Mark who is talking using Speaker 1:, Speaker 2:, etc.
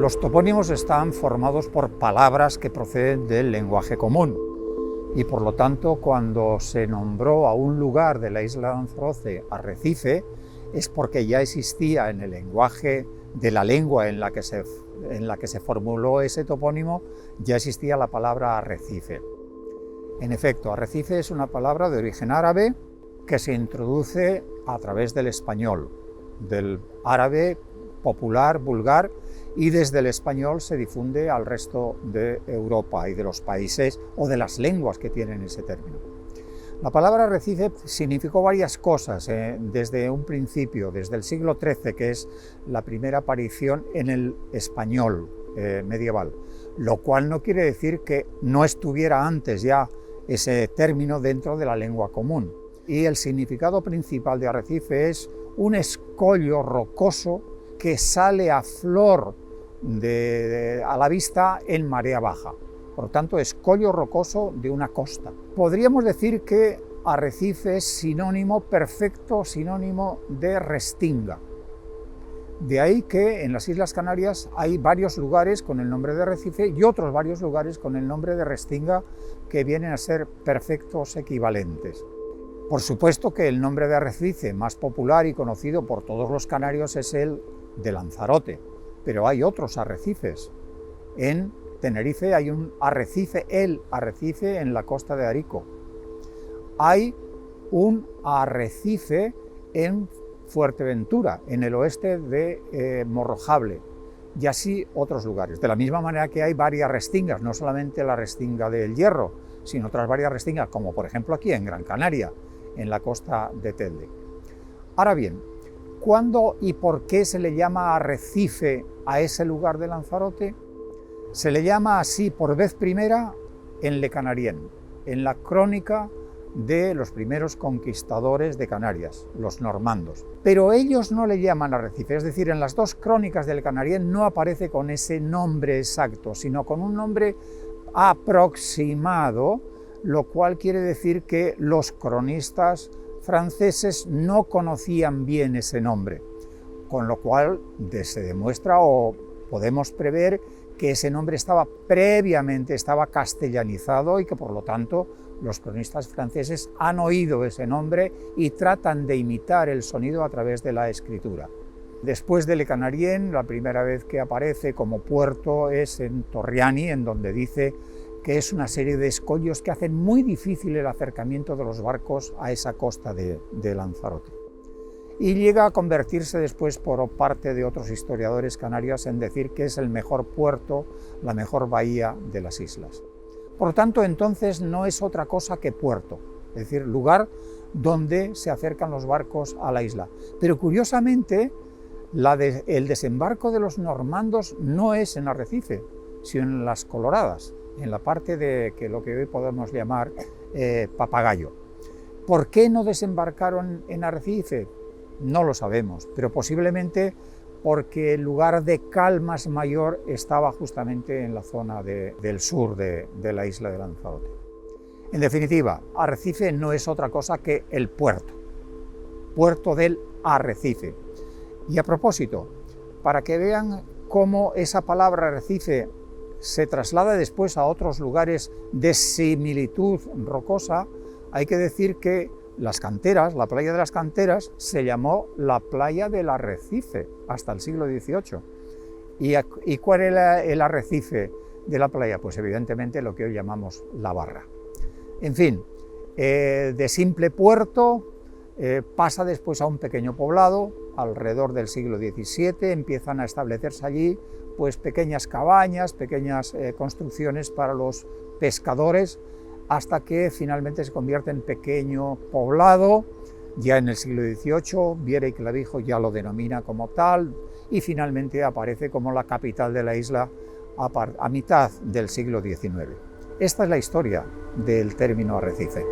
Speaker 1: Los topónimos están formados por palabras que proceden del lenguaje común y por lo tanto cuando se nombró a un lugar de la isla de Lanzarote Arrecife es porque ya existía en el lenguaje de la lengua en la que se formuló ese topónimo, ya existía la palabra arrecife. En efecto, arrecife es una palabra de origen árabe que se introduce a través del español, del árabe popular, vulgar, y desde el español se difunde al resto de Europa y de los países o de las lenguas que tienen ese término. La palabra arrecife significó varias cosas desde un principio, desde el siglo XIII, que es la primera aparición en el español medieval, lo cual no quiere decir que no estuviera antes ya ese término dentro de la lengua común. Y el significado principal de arrecife es un escollo rocoso que sale a flor a la vista en marea baja. Por lo tanto, escollo rocoso de una costa. Podríamos decir que arrecife es sinónimo, perfecto sinónimo de restinga. De ahí que en las Islas Canarias hay varios lugares con el nombre de arrecife y otros varios lugares con el nombre de restinga que vienen a ser perfectos equivalentes. Por supuesto que el nombre de arrecife más popular y conocido por todos los canarios es el de Lanzarote, pero hay otros arrecifes. En Tenerife hay un arrecife, el arrecife en la costa de Arico. Hay un arrecife en Fuerteventura, en el oeste de Morrojable, y así otros lugares. De la misma manera que hay varias restingas, no solamente la restinga del Hierro, sino otras varias restingas, como por ejemplo aquí en Gran Canaria, en la costa de Telde. Ahora bien, ¿cuándo y por qué se le llama arrecife a ese lugar de Lanzarote? Se le llama así por vez primera en Le Canarien, en la crónica de los primeros conquistadores de Canarias, los normandos. Pero ellos no le llaman arrecife, es decir, en las dos crónicas de Le Canarien no aparece con ese nombre exacto, sino con un nombre aproximado, lo cual quiere decir que los cronistas franceses no conocían bien ese nombre, con lo cual se demuestra o podemos prever que ese nombre estaba castellanizado y que por lo tanto los cronistas franceses han oído ese nombre y tratan de imitar el sonido a través de la escritura. Después de Le Canarien, la primera vez que aparece como puerto es en Torriani, en donde dice que es una serie de escollos que hacen muy difícil el acercamiento de los barcos a esa costa de Lanzarote. Y llega a convertirse después por parte de otros historiadores canarios en decir que es el mejor puerto, la mejor bahía de las islas. Por lo tanto, entonces no es otra cosa que puerto, es decir, lugar donde se acercan los barcos a la isla. Pero curiosamente, el desembarco de los normandos no es en Arrecife, sino en las Coloradas, en la parte de lo que hoy podemos llamar Papagayo. ¿Por qué no desembarcaron en Arrecife? No lo sabemos, pero posiblemente porque el lugar de calmas mayor estaba justamente en la zona del sur de la isla de Lanzarote. En definitiva, Arrecife no es otra cosa que el puerto del Arrecife. Y a propósito, para que vean cómo esa palabra arrecife se traslada después a otros lugares de similitud rocosa, hay que decir que las canteras, la playa de las canteras, se llamó la playa del Arrecife hasta el siglo XVIII. ¿Y cuál era el arrecife de la playa? Pues evidentemente lo que hoy llamamos la Barra. En fin, de simple puerto pasa después a un pequeño poblado. Alrededor del siglo XVII empiezan a establecerse allí pues pequeñas cabañas, pequeñas construcciones para los pescadores, hasta que finalmente se convierte en pequeño poblado. Ya en el siglo XVIII, Viera y Clavijo ya lo denomina como tal, y finalmente aparece como la capital de la isla a mitad del siglo XIX. Esta es la historia del término arrecife.